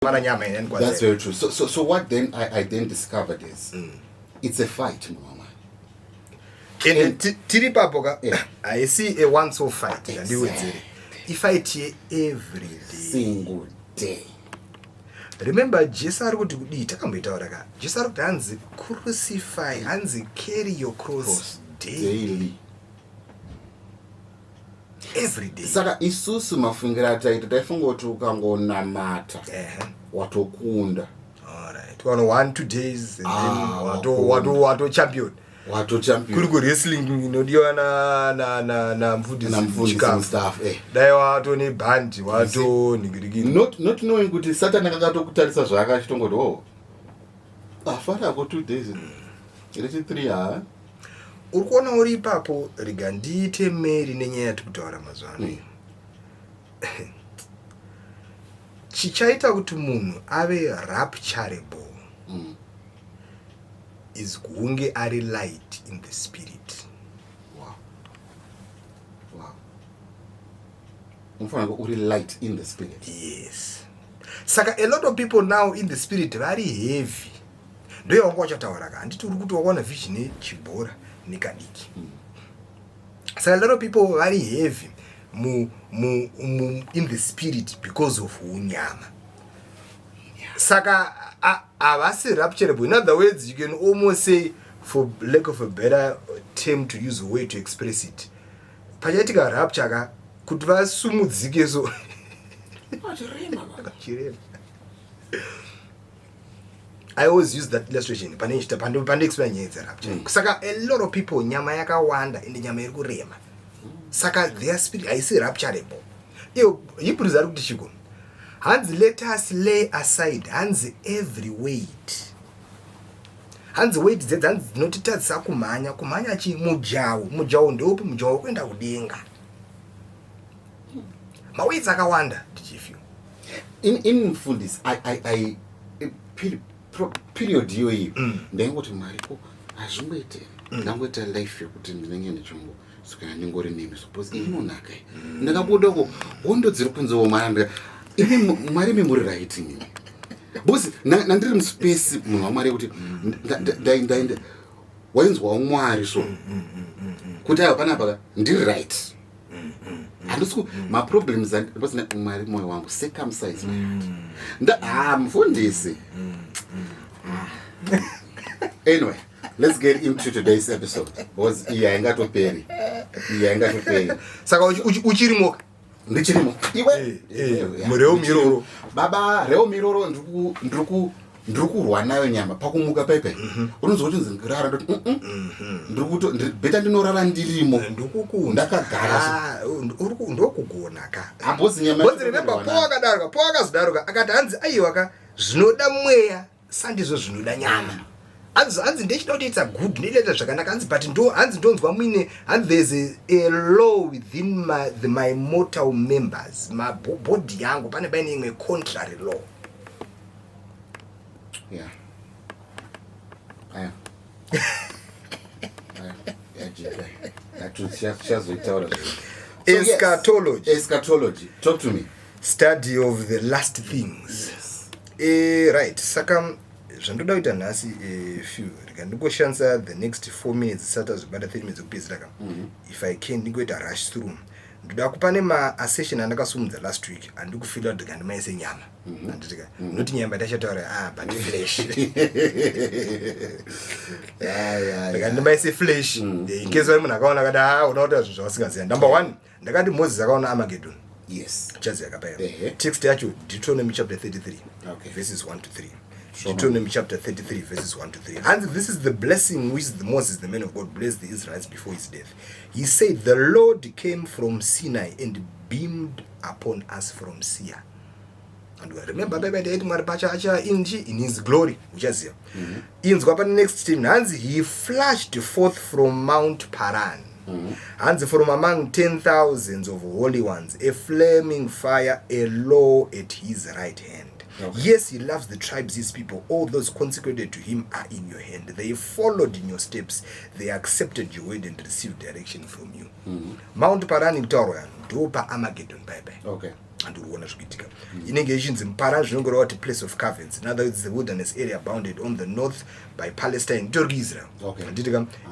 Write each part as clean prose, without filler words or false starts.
That's very true. So what then I then discovered is it's a fight, Mama. I see a once-off fight. Exactly. I fight here every day. Single day. Remember, Jesus hands crucify, hands carry your cross daily. Every day. Saka isusu mafungira taita taifungoti ukangonamata watokunda. Alright. 1-2 days and then wato champion. Kuri wrestling inodiwa na mfundisi stuff dai wato ne band wato nigirigiri not knowing kuti Satan akatokutarisa zvakachitongoti afara ko 2 days ileti 3 uri kuona uri ipapo riga ndiite meri nenyaya yatikutaura mazuva ano chichaita kuti munhu ave rapturable is kunge ari light in the spirit. Wow. Unfanele uri light in the spirit. Yes. Saka a lot of people now in the spirit very heavy. Ndoyo wangu wachataura ka nditi uri kuti wakaona vision chibhora nikadiki. Saka a lot of people very heavy in the spirit because of unyama. Saka avasi rapturable. In other words, you can almost say, for lack of a better term to use, a way to express it, pachatika rapture kuti vasumudzike so I always use that illustration pande explain nyaya rapture. Saka a lot of people nyama yakawanda ende nyama iri kurema. Saka their spirit haisi rapturable. Iyo Hebrews ari kuti chiko. Hands let us lay aside hands every weight. Hands weight that hands notitadza kumhanya chi mujawo ndopi mujawo kwenda kudenga. Maweights akawanda tichifu. In mfundisi I period yoyi ndengoti maripo azvimboite ndangoita life yokuti ndinenge ndichongo sukana ndingori nemi suppose inonaka ndakabodoko wondo dziri kunzewo mwana ine mwari memuri right bosi nandiri muspace munhu wamwari kuti ndainda wainzwa umwari so kuti ayo panapa ndiri right handisiku maproblems andipasina mwari mwoyo wangu circumcise mfundisi anyway let's get into today's episode because iya ingatoperi saka uchirimoka ndichirimo iwe mureo miroro baba reo miroro ndirikurwa nayo nyama pakumuka pepe unonzwa kuti nzingirara ndoti ndirikuto beta ndinorara ndirimo ndakagara ndokugona ka ambozi nyama bonzi remember po akazodaruka akati hanzi aiwa zvinoda mweya sandizvo zvinoda nyama hanzi ndechida kuti it's a good ndinoita zvakanaka hanzi but hanzi ndonzwa muine hanzi there's a law within my mortal members mabhodhi yangu pane paine imwe contrary law. Yeah. Eschatology. Talk to me. Study of the last things. Yes. Right. Saka zvandoda kuita nhasi few ndingoshandisa the next 4 minutes sata zvibata 3 minutes kupedzera ka if I can ndingoita rush through. Ndoda kupane ma-session andakasumudza last week andikufila kuti kandimaise nyama anditika noti nyama tachataura but flesh kandimaise flesh inkezo munhu akaona kada unoita zvinhu zvavasingaziva. Number 1 ndakati Moses akaona Armageddon. Yes. Chazi yakapaya. Text yacho Deuteronomy chapter 33 verses 1 to 3. Deuteronomy chapter 33 verses 1 to 3. And this is the blessing which Moses, the man of God, blessed the Israelites before his death. He said, the Lord came from Sinai and beamed upon us from Seir. And we remember in his glory, which is here. In the next team, and he flashed forth from Mount Paran. And from among 10,000s of holy ones, a flaming fire, a law at his right hand. Yes, he loves the tribes, his people. All those consecrated to him are in your hand. They followed in your steps. They accepted your word and received direction from you. Mount Paran in Torah, Dopa Armageddon, bye. Okay. andikuona zvikiitika inenge ichinzi mpara zvinongoreva kuti place of caverns. In other words, the wilderness area bounded on the north by Palestine, Turkey, Israel,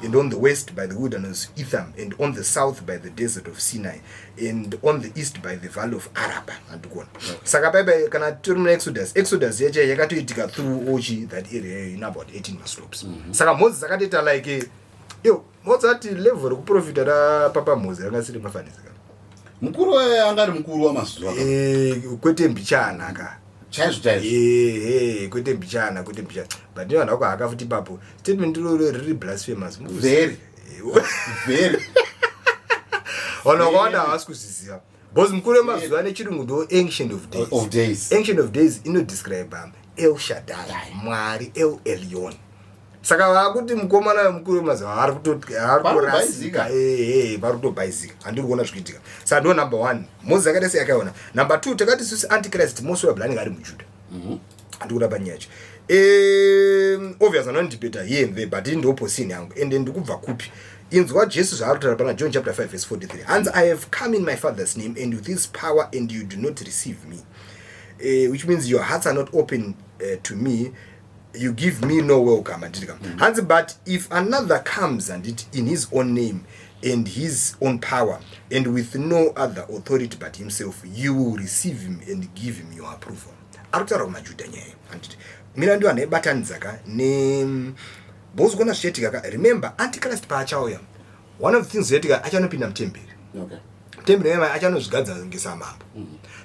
and on the west by the wilderness Etham, and on the south by the desert of Sinai, and on the east by the valley of Araba. Saka baibai kana turi muna Exodus yacho yakatoitika through ochi that area in about 18 slopes. Saka Moses akatoita like Moses ati level rekuprofita rapapa Moses rakasiri mafanizika mukuru angari mukuru wamazuva kwete mbichana ka chaizvo kwete mbichana but ndiyo ndako akafuti papo statement riri blasphemous very wanokwanda havasi kuziziva because mukuru wemazuva nechirungu ndo ancient of days. Ancient of days inodescribe El Shaddai, Mwari El Elyon. Saka vakuti mukomana mukuru wemazuva ari kutorasika varikutobhaizika handiri kuona zvikiitika. Saka ndo number 1 Moses akaita seyakaona. Number 2 takati susi antichrist most probably anenge ari muJudha handiri kuda panyaya yacho. Obvious anondibeta here and there but ndo posini yangu ende ndikubva kupi inzwa Jesu zvaarutaura pana John chapter 5 verse 43 hanzi I have come in my father's name and with his power and you do not receive me, which means your hearts are not open to me, you give me no welcome. Hanzi but if another comes and it in his own name and his own power and with no other authority but himself, you will receive him and give him your approval. Arutaura kumaJudha nyaya handiti mina ndio anebatanidzaka ne bozogona zvichiitika. Remember antichrist paachauya one of the things zviitika achanopinda mutemberi. Temberi yema achanozvigadza ngesamambo.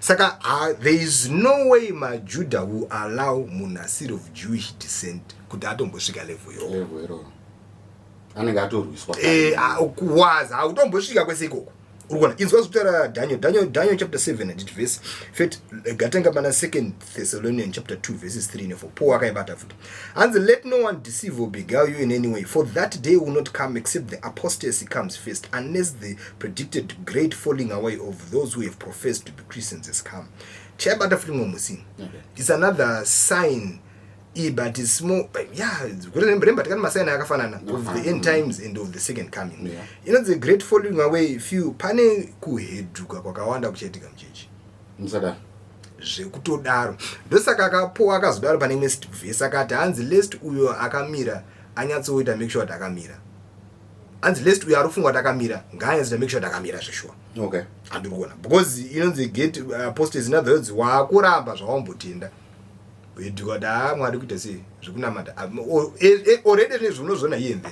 Saka there is no way maJudha will allow munasiri of Jewish descent kuti atombosvika level yo anenge atorwiswa kuwaza autombosvika kwese ikoko. Urikona inzwa zvekutaura Daniel chapter 7 and verse 5 gatenga pana 2 Thessalonians chapter 2 verses 3 and 4 Paul akaibata futi hanzi let no one deceive or beguile you in any way, for that day will not come except the apostasy comes first, unless the predicted great falling away of those who have professed to be Christians has come. Chaibata futi mwomusini. It's another sign but it's more remember takati masign akafanana of the end times and of the second coming. You know the great falling away few pane kuheduka kwakawanda kuchaitika mchechi msada zvekutodaro ndosaka akapoa akazodaro pane next verse akati hanzi lest uyo akamira anyatsoita make sure akamira, hanzi lest uyo arifungwa takamira ngaanyatsoita make sure akamira zveshua. Handiri kuona because inonzi get apostasy in other words wakuramba zvawambotenda weduka Mwari kuita sei zvekunamata already nezvinozona iyembe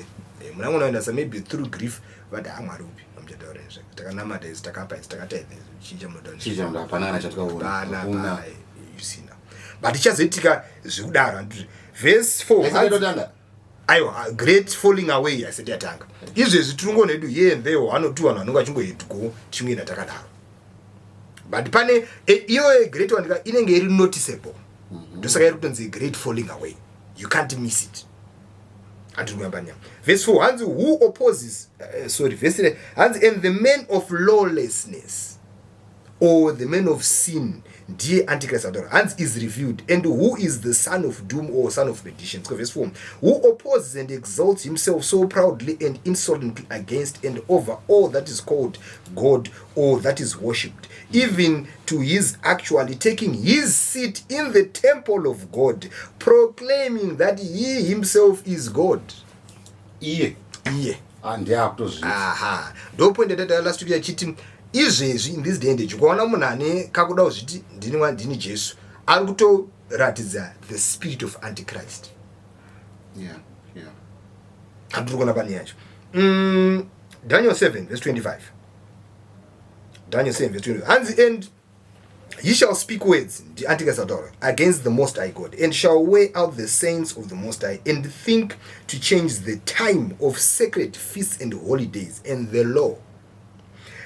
munamuna enda maybe through grief but Mwari upi amuchataura izvo takanamata izvi takapa izvi takata izvi chicha munoda hapana chataona usina but ichazoitika zvekudaro handizvo. Verse 4 aiwa great falling away asati yatanga izvezvi tiringoona edu here and there anotu vanhu vanonga achingoheduko chimwena takadaro but pane iyo great one inenge iri noticeable. Ndosaka iri kutonzi great falling away, you can't miss it. Verse 4 hanzi who opposes verse 3 hanzi and the man of lawlessness or the man of sin ndiye antichrist hanzi is revealed, and who is the son of doom or son of perdition. So verse 4 who opposes and exalts himself so proudly and insolently against and over all that is called God or that is worshipped, even to his actually taking his seat in the temple of God, proclaiming that he himself is God. Iye ndo point yatataura last week yachiti izvezvi in this day and age ukaona munhu ane kakuda kuzviti ndini Jesu ari kutoratidza the spirit of antichrist. Handiri kuona pane yacho. Daniel 7 verse 25 hanzi and he shall speak words the antichrist against the most high God, and shall wear out the saints of the most high, and think to change the time of sacred feasts and holidays and the law.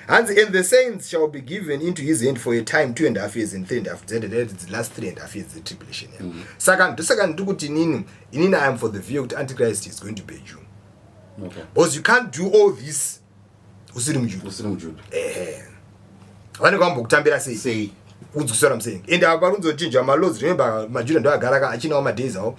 And the saints shall be given into his hand for a time 2.5 years and 3.5 years. The last 3.5 years the tribulation. Second ndikuti inini I am for the view that antichrist is going to be a Jew. Because you can't do all this usiri muJudha. Usiri muJudha. Vane kwamba kutambira sei udzwisisa what I'm saying. And aparunzochinja maloads, remember majuda ndo agara achinawo madays awo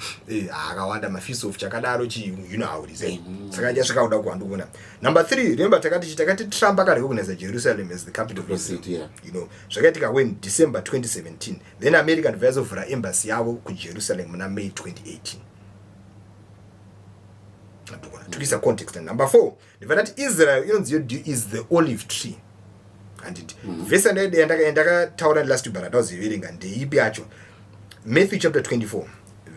akawanda mafeast of chakadaro chi, you know how it is. Saka jasvika kuda kuhandukuna. Number 3, remember takati Trump akarecognize Jerusalem as the capital of Israel. You know, zvakaitika when December 2017, then American advisor for embassy yavo kuJerusalem muna May 2018. Tukisa context. And number 4, the fact that Israel is the olive tree. And it verse and ndakataura last week but ndauziverenga ndeipi acho. Matthew chapter 24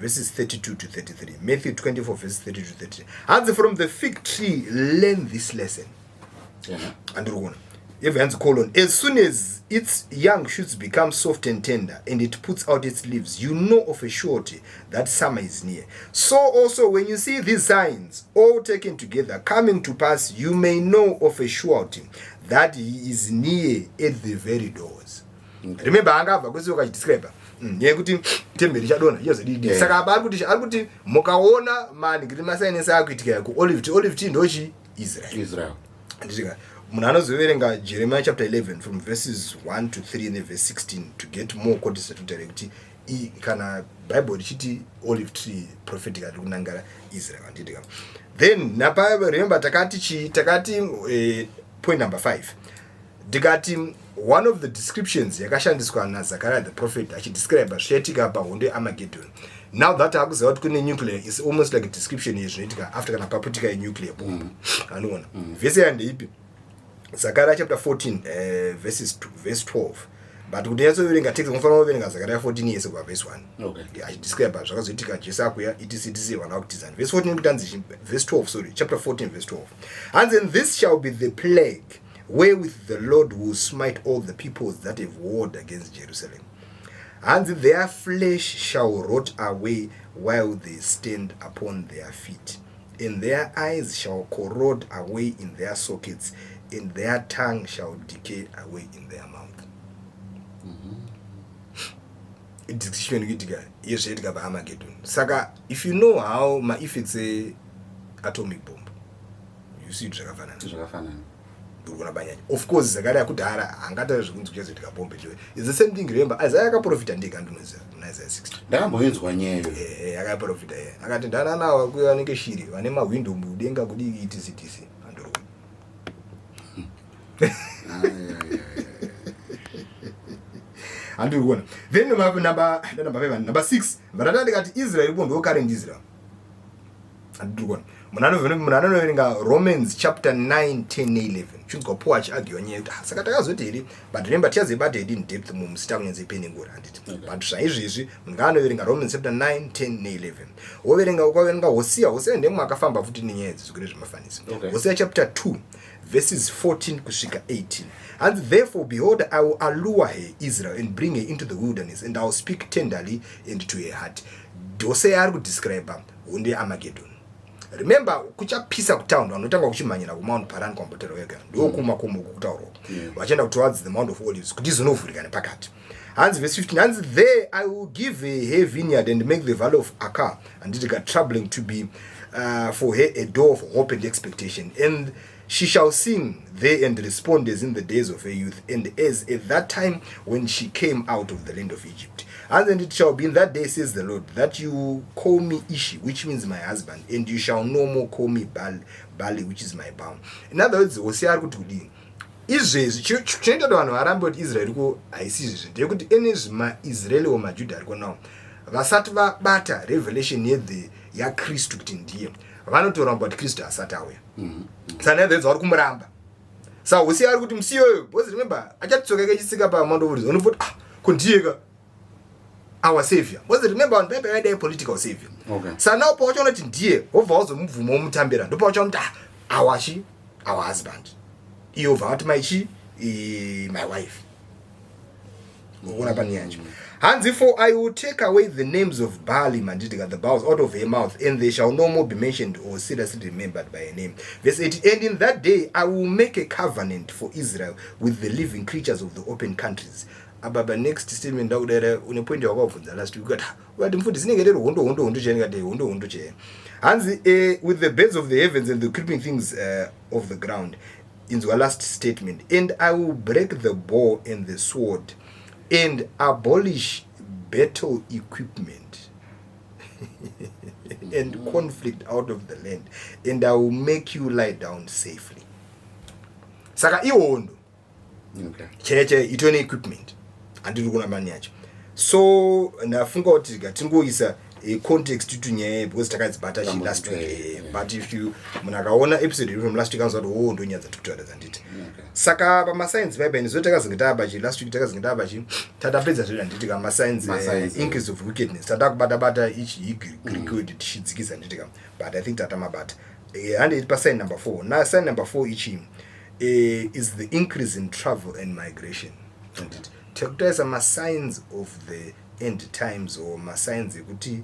verses 32 to 33. Matthew 24 verses 32 to 33. And from the fig tree learn this lesson. And hands colon, as soon as its young shoots become soft and tender and it puts out its leaves, you know of a surety that summer is near. So also when you see these signs all taken together coming to pass, you may know of a surety that he is near at the very doors. Remember angabva kwese ukachidescribe yekuti temberi chadona yozodidi. Saka apa arikuti mukaona mani kuti masainesi akuitika ku olive tree ndochi Israel. Andika munhu anozoverenga Jeremiah chapter 11 from verses 1 to 3 and then verse 16 to get more context kuti kuti kana Bible richiti olive tree prophetic ari kunangara Israel andika. Then napa remember takati point number 5. Digati one of the descriptions yakashandiswa naZachariah the prophet achidescribe zvichaitika pahondo Armageddon. Now that akuziva kuti kune nuclear is almost like a description yezvinoitika after kana paputika a nuclear bomb. Anoona. Vese yandeipi? Zechariah chapter 14 verse 12. But kuti yatsoverenga text unofanira kuverenga Zechariah 14 yese kubva verse 1. Okay. Achidescribe zvakazoitika Jesu akuya etc vana vakutizana. Verse 14 kutanzi verse 12 sorry chapter 14 verse 12. And then this shall be the plague wherewith the Lord will smite all the peoples that have warred against Jerusalem. And their flesh shall rot away while they stand upon their feet, and their eyes shall corrode away in their sockets, and their tongue shall decay away in their mouth. Saka, if you know how, if it's a atomic bomb, you see it's of course Zachariah kudhara angata zvikunzi kuchazoitika bombe chwe. It's the same thing. Remember Isaiah akaprofita ndika ndinoziva Isaiah 60 ndakamboinzwa nyeyo akaprofita akati ndana nawo kuya neke shiri vane mahwindo mudenga kudi itisi andoro. Andoro. Then number 5 number 6 mbatata ndikati Israel bondo current Israel. Andoro. Munanoverenga Romans chapter 9 10 11 chinzwa Paul achiargue nyaya kuti saka takazoti iri but remember tiyazibata in depth mumusita kunyanze peningura handiti but zvaizvizvi munhu anoverenga Romans chapter 9 10 11 ukaverenga Hosea ndemwe akafamba futi nenyaya dzizukire zvemafanisi. Hosea chapter 2 verses 14 kusvika 18. And therefore behold I will allure her Israel and bring her into the wilderness and I will speak tenderly and to her heart. Hosea ari kudescribe hunde Armageddon. Remember kuchapisa kutaundi vanotanga kuchimanyira kumount Paran kwambotero wega ndokumakomo kutauro vachienda towards the Mount of Olives kuti izonovhurika nepakati. Hands verse 15. And there I will give her vineyard and make the valley of Achor and it got troubling to be for her a door of hope and expectation, and she shall sing there and respond as in the days of her youth, and as at that time when she came out of the land of Egypt. And then it shall be in that day, says the Lord, that you call me Ishi, which means my husband, and you shall no more call me Bali, which is my bound. In other words, Hosea ari kuti kudini izvezvi chinoita kuti vanhu varambe kuti Israel ko haisi izvezvi ndeyekuti ene maIsraeli wamajudha ariko nawo vasati vabata revelation yaKristu kuti ndiye vanotoramba kuti Kristu asati auya. Saka ndezvo vari kumuramba. Saka Hosea ari kuti musiyoyo because remember achatitsoka kachisika paMount of Olives unobva kuti kundiyeka our savior. Was it remember on Bible idea political savior? Okay. So now pawachaona kuti ndiye wobva wazomubvuma womutambira ndopawachaona kuti our husband iyo bva wati my wife. Uona panyanja. Hands for I will take away the names of Baalim and the bowels out of her mouth, and they shall no more be mentioned or seriously remembered by a name. Verse 8. And in that day I will make a covenant for Israel with the living creatures of the open countries. Ababa next statement ndakudera une point wakavunza last week ukati mfuti sinengerero hondo cheni kati hondo cheni. Hanzi with the birds of the heavens and the creeping things of the ground. In the last statement, and I will break the bow and the sword and abolish battle equipment and conflict out of the land, and I will make you lie down safely. Saka iwondo. Okay. Cheche itone equipment. Andiri kuna mani yacho. So nafunga kuti tingoisa context to nyaya because takadzibata chi last week. But if you munakaona episode from last week anzwa kuti ndo nyaya dzatutaura dzanditi. Saka pa science vibe nizotakazinga chi last week takazinga chi tatapedza zvira nditi kama science increase of wickedness tatakubata ichi Greek word tichidzikisa nditi kama, but I think tatamabata. And it sign number 4. Now sign number 4 ichi is the increase in travel and migration. There are signs of the end times or signs ekuti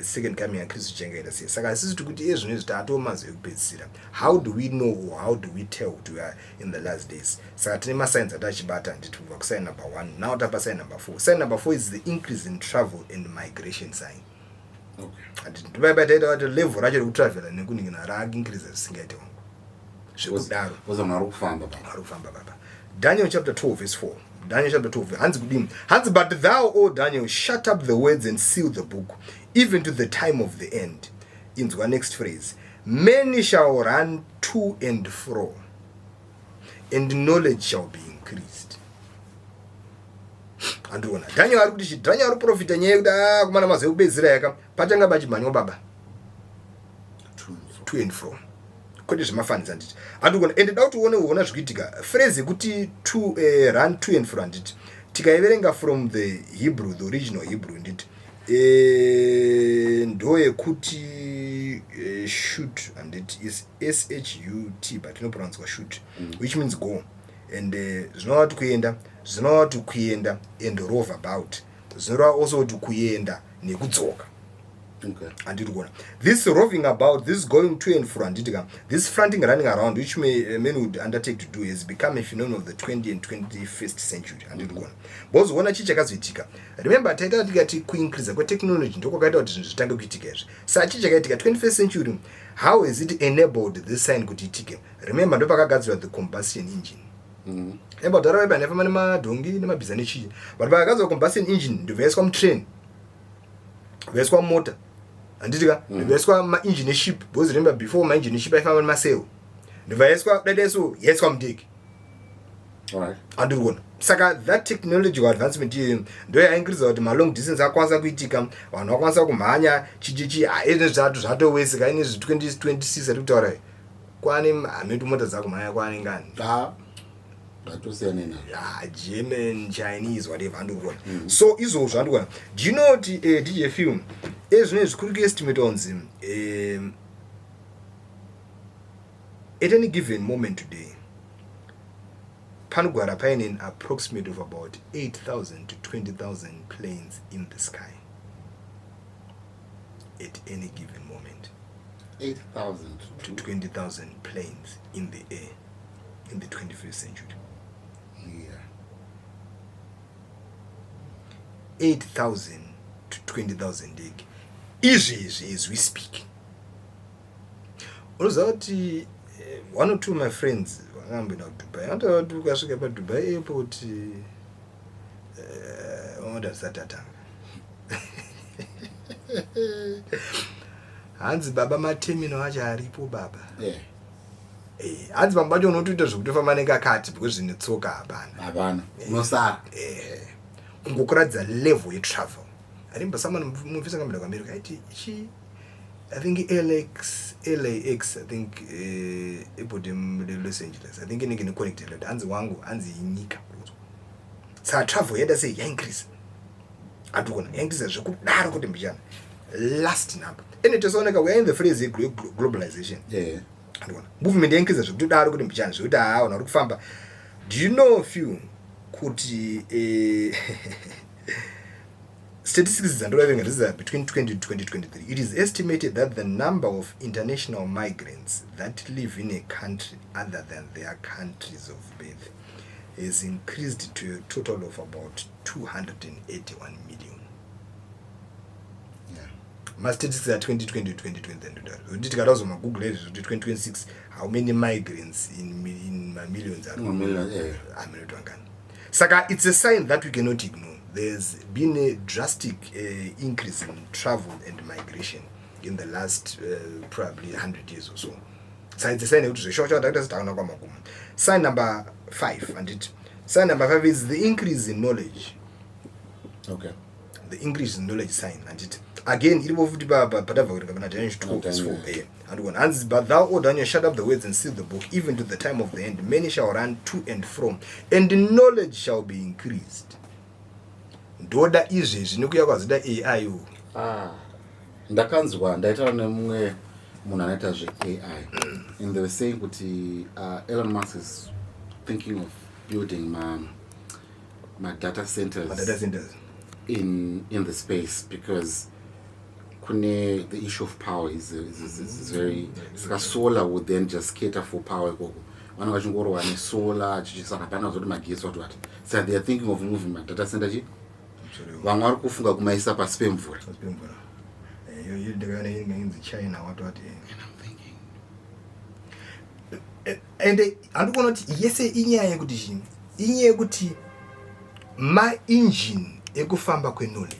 second coming ya Kristu chengaita sei. Saka sisi tikuti ezvino tatomazo ekupedzisira. How do we know or how do we tell we are in the last days? Saka tine signs atachibata nditubva ku sign number 1. Now tapa sign number 4. Sign number 4 is the increase in travel and migration sign. Okay. And ndibabata kuti level racho rekutravela nekuningina ra increase zvisingaite wangu. Zvikudaro. Arufamba baba. Daniel chapter 12 verse 4. Daniel chapter 12. Hans, but thou, O Daniel, shut up the words and seal the book, even to the time of the end. Into our next phrase. Many shall run to and fro, and knowledge shall be increased. Andona. Daniel arikuti Daniel aruprofita nyekuda kumana mazo kubezira yaka. Patanga bachimanyo baba. To and fro. Kodi zvimafaniza anditi andikona ende dauti uona zvikuitika phrase kuti to run to and fro anditi tikaiverenga from the Hebrew, the original Hebrew anditi ndo yekuti shoot anditi is shut but inopronounce shoot which means go and zvinova kuti kuenda and rove about zvinova also kuti kuenda nekudzoka. Okay. And this roving about, this going to and fro, this fronting, running around, which men would undertake to do, has become a phenomenon of the 20th and 21st century. And both one chicha. Remember, Tata increase the technology, such 21st century. How is it enabled this sign could take? Remember, the combustion engine. Remember, the never manama dongi, never bizanichi. But by a combustion engine, the Vescom train, Vescom motor. Andika ndiveswa ma engine ship because remember before my engine ship I found myself ndiveswa dadeso yes come dig. All right. Andurona saka that technological advancement ndo ya increase out ma long distance akwanza kuitika vanhu akwanza kumhanya chichichi ene zvatoweseka ine 2026 ari kutaura kwani ametu mota dzakumhanya kwani ngani German, Chinese, whatever, andurona. So izvo andurona. Do you know what DJ film is could estimate on them at any given moment today Panugwara painin approximate of about 8,000 to 20,000 planes in the sky at any given moment. 8,000 to 20,000 planes in the air in the 21st century. Yeah. 8,000 to 20,000 dig. Easy as we speak. Uzati one or two of my friends wangambe na Dubai. Hata tukashuka pa Dubai airport order satata. Hanzi baba matemino acha aripo baba. Yeah. Hanzi bambacho unotoita zvekutofamba nekakati because zvinetsoka hapana. Unosara. Kungokuradza level ye travel. I remember someone moving to America. I think LAX, I think about Los Angeles. I think in connected. Anzi wangu, anzi inika. So I travel here. They say increase. I do want increase. I should not go to Michigan. Last nap. And it is only we are in the phrase globalization. Yeah. I do want movement increase. I should do that. Go to Michigan. So that I want to find. Do you know if you could statistics are driving between 20 and 2023. It is estimated that the number of international migrants that live in a country other than their countries of birth has increased to a total of about 281 million. Yeah. My statistics are 2020 to 2020. Did you also Google 2026? How many migrants in millions are? Millions, yeah. Saka, it's a sign that we cannot ignore. there's been a drastic increase in travel and migration in the last probably 100 years or so. Sign number 5, and sign number 5 is the increase in knowledge. Okay. The increase in knowledge sign, and it again it will be but thou, O Daniel, shut up the words and seal the book, even to the time of the end. Many shall run to and from, and the knowledge shall be increased. Ndoda izvezvi nekuya kwazida AI. Ndakanzwa ndaita nemumwe munhu anoita zve-AI, and they were saying kuti Elon Musk is thinking of building my data centers in the space, because the issue of power is very solar would then just cater for power. Vana vachingorwa nesolar saka pana zoti magetsi watu vati, so they are thinking of moving my data center chi vamwe vari kufunga kumaisa pasi pemvura. China what and andikuona kuti yese inyaya yekuti inyaya yekuti ma-engine ekufamba kwe-knowledge.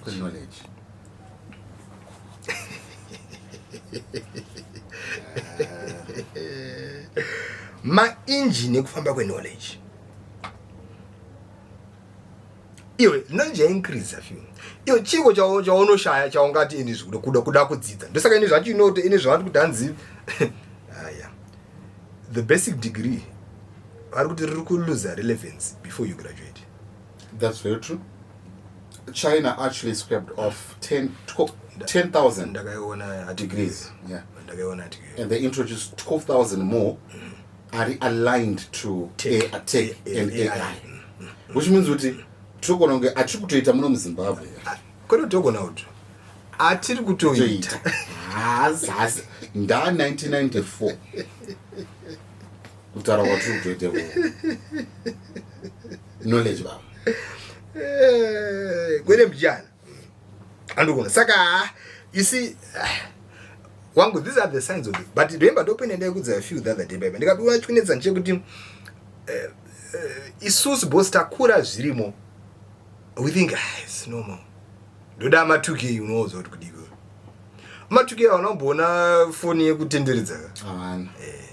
Ma-engine ekufamba kwe-knowledge iwe knowledge increase afyu iwe chiko chaunoshaya chaungati ini zvikuda kuda kudzidza ndosaka ini zvacho inote ini zvavati kuti hanzi aya the basic degree vari kuti riri kulose relevance before you graduate. That's very true. China actually scrapped off 10,000 degrees. Yeah. And they introduced 12,000 more are aligned to tech and AI. Which means that tokononge atiri kutoita muno muZimbabwe. Kono togona kuti atiri kutoita. Hazi nda 1994. Kutara kwatiri kutoita knowledge baba. Kwene mjana andukona saka you see wangu these are the signs of it. But remember open and a few the other day baby ndikapiwa chikuinetsa nje kuti isusu boss takura zvirimo we think it's normal ndoda matuke unozo kuti kudiko matuke anombona phone yekutenderedza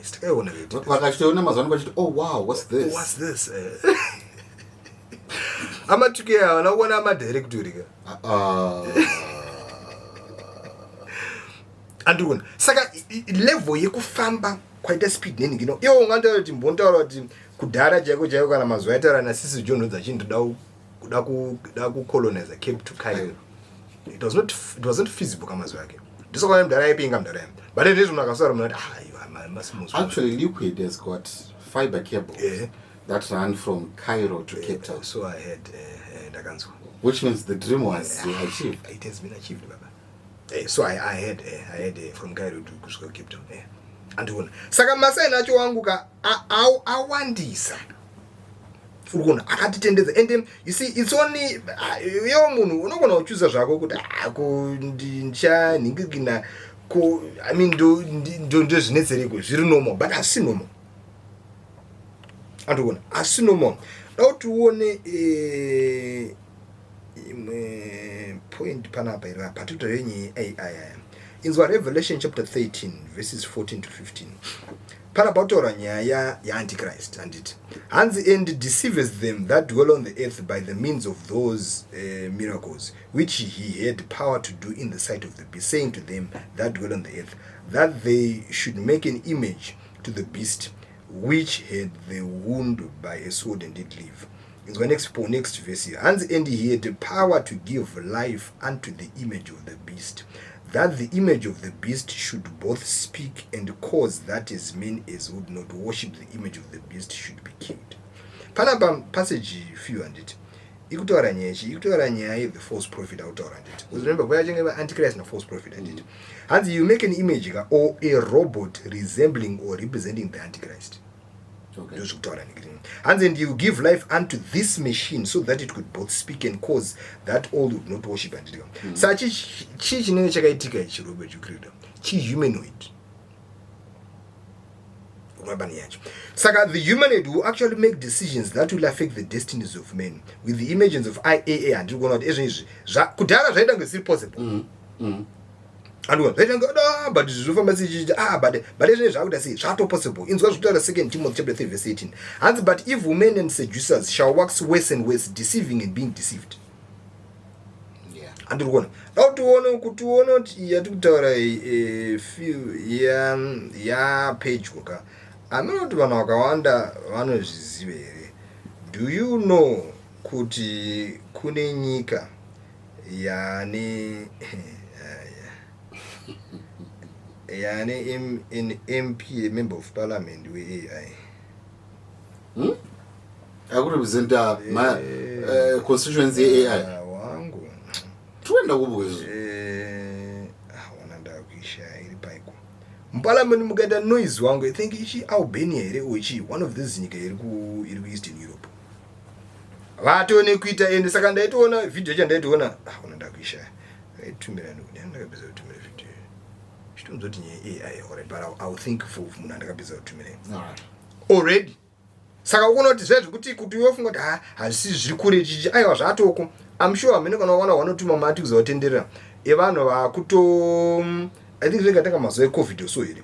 sitakaona kuti vakachitoona mazano vachiti oh wow what's this amatuke anaona amadirectory andikona saka level yekufamba kwaita speed neni ngino iwo ungandaura kuti mbontaura kuti kudhara chaiko kana mazuva aitaura nasisi John Hodza kuda kucolonize Cape to Cairo. It wasn't feasible kamazuva ake ndisokana mdara aipinga mdara yam but it is unakasara mnati actually Liquid has got fiber cable that ran from Cairo to Cape Town. So I had ndakanzwa, which means the dream was achieved. It has been achieved baba. So I had from Cairo to Cape Town. Andona saka masai nacho wangu ka awandisa urikona akatitendedza and you see it's only yo munhu unogona kuchuza zvako kuti ndincha ningirikina ko I mean ndo zvinetsereko zviri normal but asi normal andona asi normal now tuone point panapa ira particular yenye AI in Revelation chapter 13 verses 14 to 15 parabatora nyaya ya Antichrist and it and the end deceives them that dwell on the earth by the means of those miracles which he had power to do in the sight of the beast, saying to them that dwell on the earth that they should make an image to the beast which had the wound by a sword and did live. In the next verse here, and the end he had the power to give life unto the image of the beast, that the image of the beast should both speak and cause that as many as would not worship the image of the beast should be killed. Panapa passage few and it. Ikutora nyaya the false prophet out and it. Because remember, we are talking about Antichrist and false prophet and it. And you make an image or a robot resembling or representing the Antichrist. Okay. And then you give life unto this machine so that it could both speak and cause that all would not worship and do. Such chi humanoid. Saka, the humanoid will actually make decisions that will affect the destinies of men with the emergence of IAA and kudhara zvaita kunge zvisiri possible. But izvezvi zvakuda sei zvato possible. Inzwa zvekutaura 2 Timothy chapter 3 verse 18. Hanzi, but evil men and seducers shall wax worse and worse, deceiving and being deceived. Andikuona kuti tione kuti yatikutaura few ya page koka amene kuti vanhu vakawanda vanozviziva here. Do you know kuti kune nyika yane an MP, a member of parliament we-AI akurepresent my constituency AI wangu tuenda kubuzo wananda kuishaya iri paiko muparliament mukaita noise wangu I think ichi Albania here or ichi one of these nyika iri ku Eastern Europe vatone kuita ende saka ndaitoona video chandaitoona wananda kuishaya aitumira ndakapedza kutumira video chitonzoti nyaya AI already, but I'll think for munhu andakapedza kutumira already. Saka ukono kuti zvezvi kuti uyofunga kuti hazisi zviri kure chichi aiwa zvatoko. I'm sure amene kana wana wanotuma mati kuzotenderera evanhu vakuto I think zvingatanga mazuva eCovid so here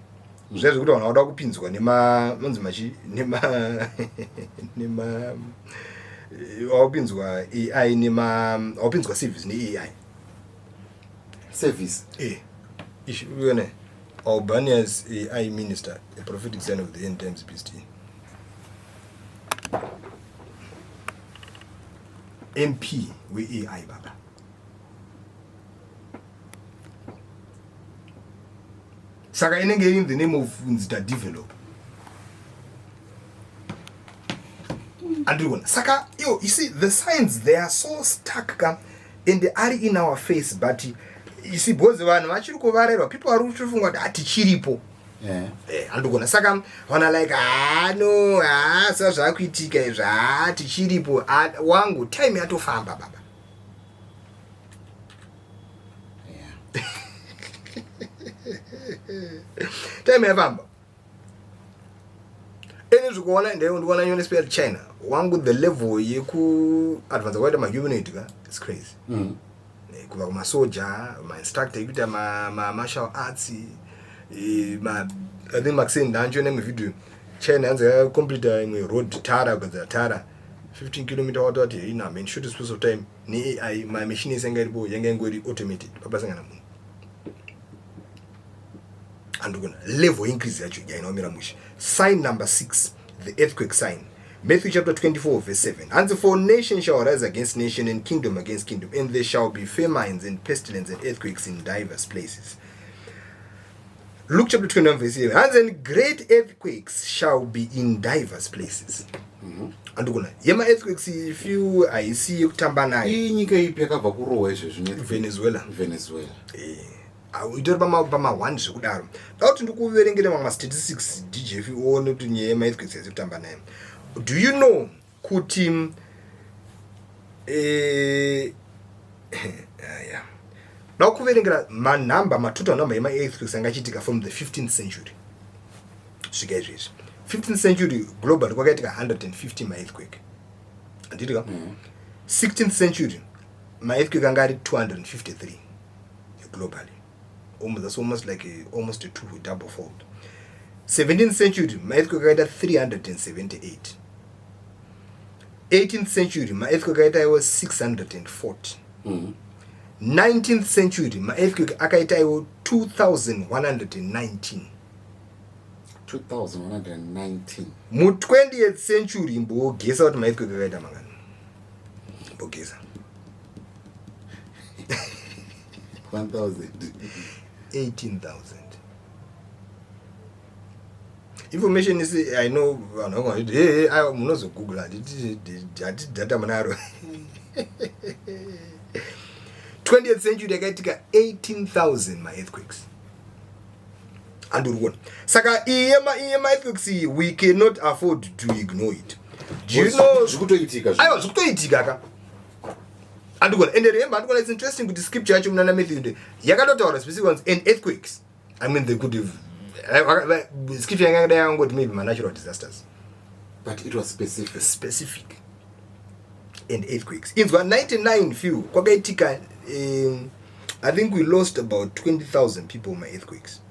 zvezvi kuti vanhu vada kupinzwa manzi machi wapinzwa AI wapinzwa service ne-AI service ishuyone Albania's AI minister, a prophetic sign of the end times beast. MP with AI baba. Saka inenge in the name of Nzita develop. And Saka, you see the signs they are so stuck and they are in our face, but you see both vanhu vachiri kuvarerwa people are kufunga kuti hatichiripo. Andogona saka vana like no sa zvakuitika izvi tichiripo wangu time yatofamba baba. Time yafamba ene zvikuona ndiona nyone spell China wangu the level yeku advance kwaita mahumanoid it's crazy. Kuva kumasoja ma-instructor ekuita ma-martial arts I think Maxine ndanjone muvideo China yanzi yakompleta imwe road tara kugadzira tara 15 km watoti ina man short space of time ne-AI ma-machine yanga iripo yanga ingori automated papasangana munhu andogona level increase yacho yainaomira musha. Sign number 6, the earthquake sign. Matthew chapter 24 verse 7. And for nation shall rise against nation and kingdom against kingdom, and there shall be famines and pestilence and earthquakes in diverse places. Luke chapter 21 verse 11. And then great earthquakes shall be in diverse places. And yema earthquakes if you I see you tambana. Nyika ipi yakabva kurowa izvezvi Venezuela. Itori pama 1 zvekudaro. Dauti ndikuverengere mamwe statistics DJF uone kuti nyaya yema earthquakes yazotamba nayo. Do you know kuti now kuverengera total number yema earthquakes angachitika from the 15th century. Svika izvezvi 15th century global kwakaitika 150 ma-earthquake. Anditika 16th century ma-earthquake anga ari 253 globally. That's almost like almost a double fold. 17th century ma-earthquake akaita 378. 18th century ma-earthquake akaita iwo 640. 19th century ma-earthquake akaita iwo 2119. 2119. Mu 20th century mbogesa kuti ma-earthquake akaita mangani. Mbogesa 1000. 18,000. Information is I know I munozo Google data manaro. 20th century yakaitika 18,000 ma-earthquakes. And saka iyema earthquakes we cannot afford to ignore it. Do you know zvikutoitika ka? And remember, it's interesting with the scripture munana Matthew yakatotaura specific ones and earthquakes. I mean they could have scripture yakadai angoti maybe natural disasters, but it was specific. And earthquakes. Inzwa 99 few kwakaitika. I think we lost about 20,000 people in my earthquakes.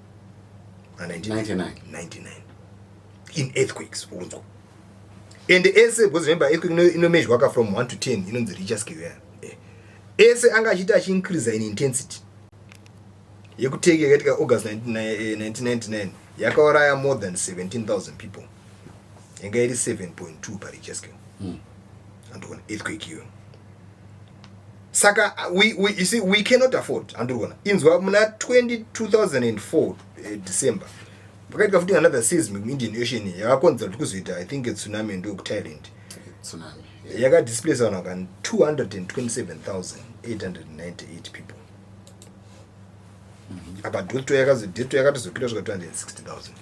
99 in earthquakes. And the essay, because remember earthquake no measure waka from 1 to 10, the richest scale. Essay angachita increase in intensity. You could take it August 1999. Yakawaraya more than 17,000 people. And get 7.2 per richest scale. And one earthquake here. Saka, we you see, we cannot afford. And one in 2004 December. Because of another seismic in Indian Ocean, I think it's tsunami in Thailand. Tsunami. You got displaced on 227,898 people. About 260,000.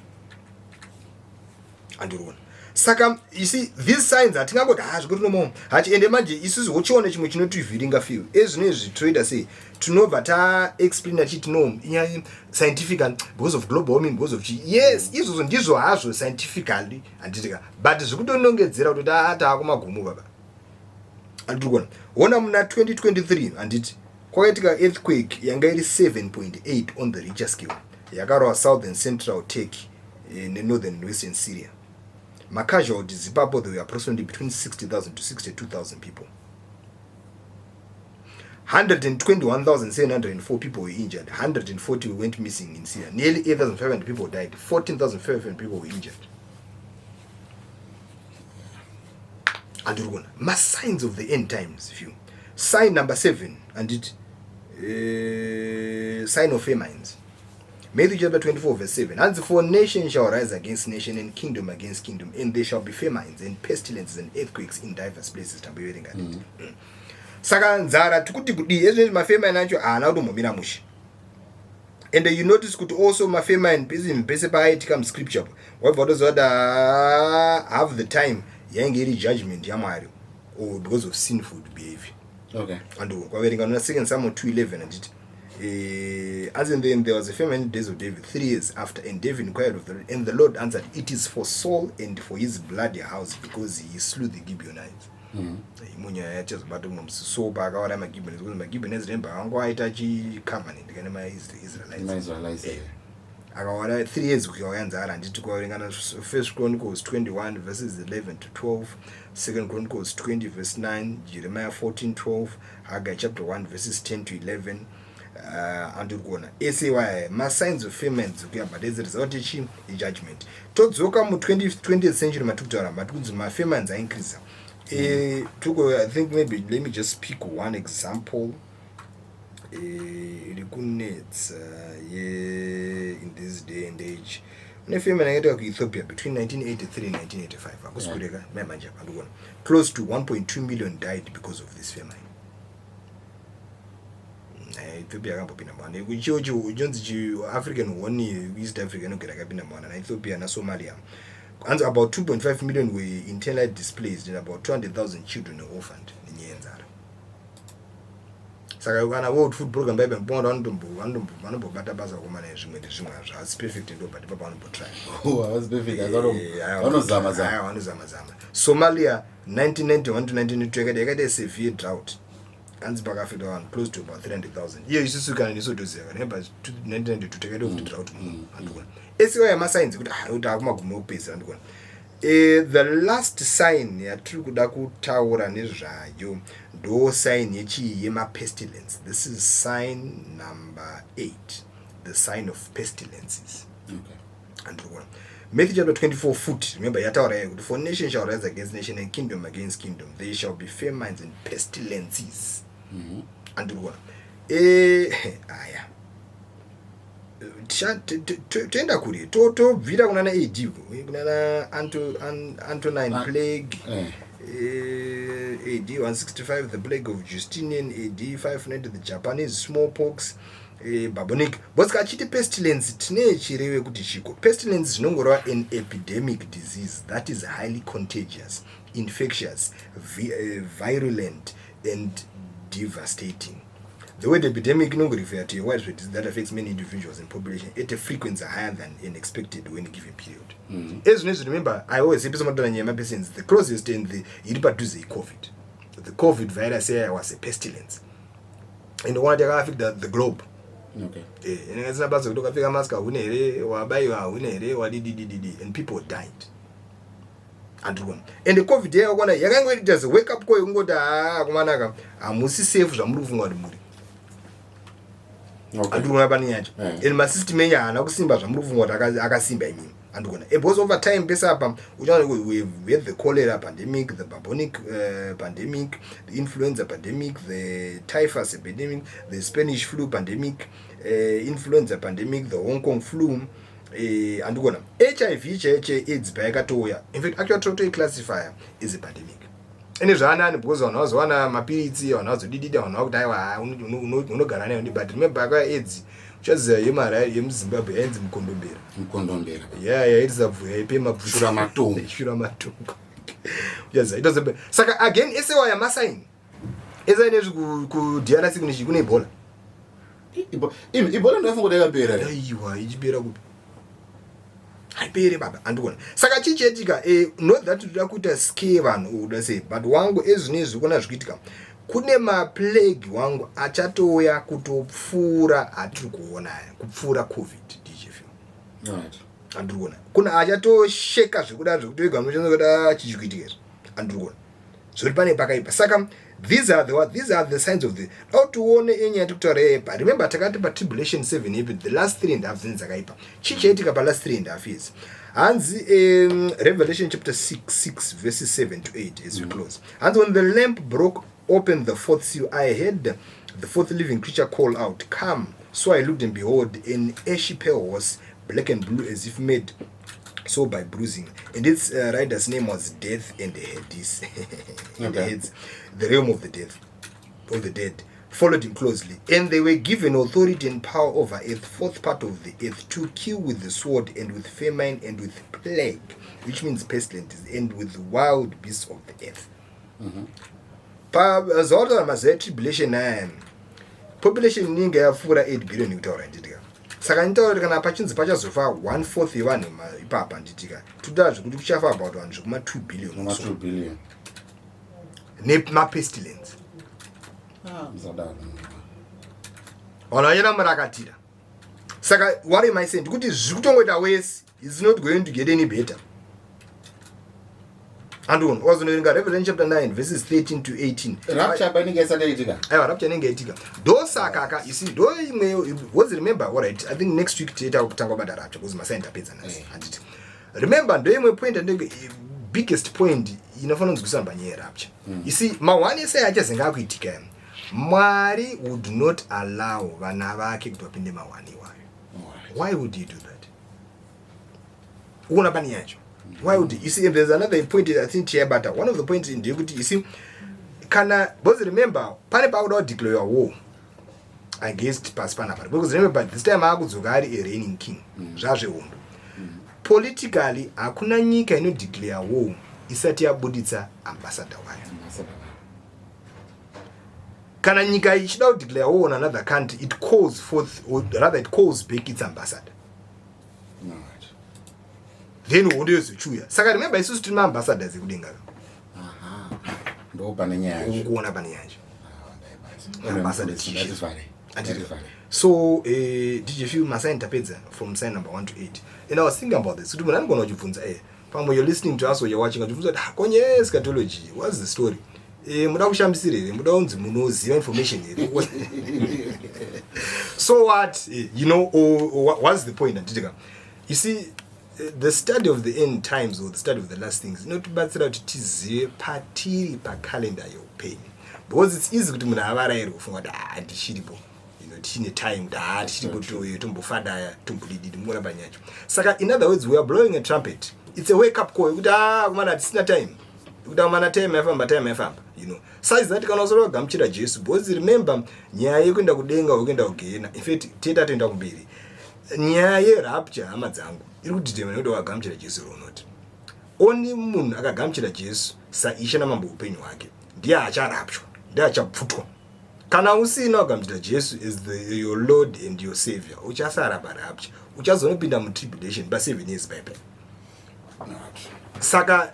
And one. Saka, you see, these signs are tinga has got no more. Hachi and imagine isuzu uchiona chimwe chinotuvhiringa few. Ezvinezvi traders say tunobva explain achiti no scientific and because of global warming, because of yes, izvozvo ndizvo hazvo scientifically anditika, but zvikutonongedzera kuti takumagumo baba. Andikona. Ona muna 2023 anditi kwaitika earthquake yanga iri 7.8 on the Richter scale. Yakarwa southern central Turkey in northern western Syria. My casualties, Zimbabwe, they were approximately between 60,000 to 62,000 people. 121,704 people were injured. 140 went missing in Syria. Nearly 8,500 people died. 14,500 people were injured. And we're going mass signs of the end times. Few. Sign number 7, and it sign of famines. Matthew chapter 24 verse 7. And for nation shall rise against nation, and kingdom against kingdom, and there shall be famines and pestilences and earthquakes in diverse places. Saka nzara tukuti kuti ezve mafamine acho ana kutomhomira mushe. And you notice kuti also mafamine pese paaitika muscripture wabva tozoda half the time yainge iri judgment yaMwari or because of sinful behavior. Okay. And kwaverenga na 2 Samuel 2:11 anditi as in then there was a famine in the days of David 3 years after, and David inquired of the Lord, and the Lord answered, it is for Saul and for his bloody house, because he slew the Gibeonites. Imunya yachazobata so pakawara maGibeonites, because maGibeonites remember angoaita chicovenant kana maIsraelites. Akawara 3 years ukiwayanzara anditi kwaverengana 1 Chronicles 21 verses 11 to 12, 2 Chronicles 20 verse 9, Jeremiah 14:12, Haggai chapter 1 verses 10 to 11. And ACY mass signs of famines but as a result of judgment. Todzoka mu 20th century matukutaura matukunzi famines are increasing. I think maybe let me just pick one example. In this day and age. When famine in Ethiopia between 1983 and 1985, close to 1.2 million died because of this famine. Ethiopia akambopinda mwana ichicho uchonzi African one East African ogera kapinda mwana na Ethiopia na Somalia, and about 2.5 million were internally displaced and about 200,000 children were orphaned ninyenzara. Saka kana world food program bebe mponda vanobata basa kumana zvimwe as perfect ndo but papa vanobotry was perfect vanozama. Somalia 1991 to 1992 yakaita severe drought. And pakafika one close to about 300,000. Here you see kana nisotoziva remember 1992 takada kuti drought andikona. Esiwa ya signs kuti kuti akumagumo kupesa andikona. The last sign yatiri kuda kutaura nezvayo ndo sign yema pestilence. This is sign number 8, the sign of pestilences. Okay. Andikona. Matthew chapter 24 foot. Remember yataura kuti for nation shall rise against nation and kingdom against kingdom. There shall be famines and pestilences. Andikona. Aya. Tenda kuri tobvira kunana AD kunana Antonine plague, AD 165 the plague of Justinian, AD 590 the Japanese smallpox, bubonic. Boska achiti pestilence tine chirewe kuti chiko. Pestilence zvinongorwa an epidemic disease that is highly contagious, infectious, virulent and devastating. the word epidemic no refer to a widespread disease that affects many individuals in population at a frequency higher than expected in a given period. As you need to remember, I always say the closest in the COVID. The COVID virus here was a pestilence. And the one that affected the globe. Okay. And people died. And the COVID here, you're going to just wake up going go to amusi safe zamuruvu ngwa muri. Okay. And in my system ya na kusimba zamuruvu ngwa akasimba imi. And because over time we had the cholera pandemic, the bubonic pandemic, the influenza pandemic, the typhus epidemic, the Spanish flu pandemic, influenza pandemic, the Hong Kong flu, and HIV, AIDS, Bagatoya. In fact, actual total classifier is a pandemic. And it's because on us one mapiriti on us did on how die no garane but remember AIDS just yemara yem Zimbabwe ends mkondombera. Yeah, it's a pema shura matungo. Yes, it doesn't. Saka again, ese wa ya masain. Eza ine ku DRC kunishikune Ebola. Ebola ndo yafungo yakabera. Aiwa, ijibera ku. Haipere baba andukona. Saka chichetika not that tudakuta scare vanhu udase but wangu ezvinezvi kuna zvikitika. Kune maplague wangu achatoya kutopfura atiri kuona kupfura COVID DJF. Right. Andukona. Kuna achatosheka zvekuda zvekutoiga muchanzoda chichikuitika. Andukona. Zviri pane pakaipa. Saka these are the signs of the tuone enya tukutore. Remember takati pa tribulation 7 even the last 3.5 years akaipa. Chichetika pa last 3.5 years. Hanzi Revelation chapter 6 verses 7 to 8 as we close. And when the lamp broke open the fourth seal, I heard the fourth living creature call out, "Come." So I looked and behold, an ashy pale horse, black and blue as if made so by bruising, and its rider's name was Death, and the Hades, and the heads, the realm of the dead, followed him closely, and they were given authority and power over a fourth part of the earth to kill with the sword and with famine and with plague, which means pestilence, and with wild beasts of the earth. Zolta mazwe tribulation population ninga yafura 8 billion kutaura nditika. Saka nitaura kana pachinzi pachazofa 1/4 yevanhu ipapa nditika. Tudazvo kuti kuchafa about vanhu zvekuma 2 billion. 2 billion. Nema pestilence. Mzadala. Ona yena murakatira. Saka what am I saying? Kuti zvikutongoita wese is not going to get any better. And also in Revelation chapter 9 verses 13 to 18. Rapture banning is a rapture nengetika. Those kaka, you see, do was remember all right. I think next week teta kutango about rapture because my center pizza and remember do you point and the biggest point inofana kuzwisamba nyaya rapture. You see, mawani say achazenga kuitika. Mwari would not allow vana vake kuti vapinde mawani wayo. Why would he do that? Una bani yacho. Why would you see? There's another point I think here, but one of the points in the you see, both remember, Panipa would declare war against Paspana because remember this time I was a reigning king, politically, Akuna Nika no declare war. Isatia Buditsa ambassador. Kana Nika should not declare war on another country. It calls forth, or rather, it calls back its ambassador. Then what is the truth? Saka remember isu still ambassadors ekudenga. Ndo banenyaje. Ukuona banenyaje. Ambassadors. That is funny. So did you masa interpreters from sign number 1 to 8. And I was thinking about this. Kuti munani kona kufunza pamwe you're listening to us or you're watching kufunza konye eschatology. What's the story? Muda kushambisire muda unzi munoziva information So what what's the point anditika? You see the study of the end times or the study of the last things not batsira kuti tizive patiri pa calendar youpenyu because it's easy kuti munhu avaraire kufunga kuti handishiripo tine time handishiripo tombofada tombodididi muna banyacho saka in other words we are blowing a trumpet. It's a wake up call kuti kumana hatisina time kuti amana time yafamba size that kana usoro gamuchira Jesu because remember nyaya yekuenda kudenga ukuenda kugena in fact teta toenda kumberi nyaya yerapture hama dzangu iri kudetermine kuti wagamuchira Jesu or not. Only munhu akagamuchira Jesu saishe namambo upenyu hwake ndiye acharapchwa ndiye achapfutwa kana usina kugamuchira Jesu as your Lord and your Savior, uchasara parapcha, uchazonopinda mutribulation pa 7 years pepe. Saka,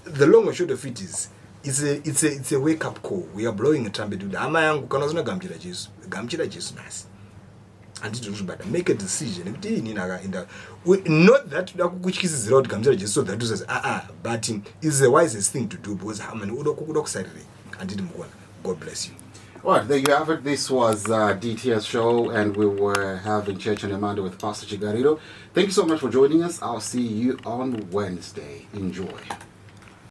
the long and short of it is, it's a wake up call. We are blowing a trumpet. Ama yangu kana usina gamuchira Jesu nasi. And it better make a decision. Not that kukuchikisizira kuti gamuchira Jesu so that you say but it's the wisest thing to do because how many udokusarire and did God bless you. All right, there you have it. This was DTS show, and we were having Church on Amanda with Pastor Chigarito. Thank you so much for joining us. I'll see you on Wednesday. Enjoy.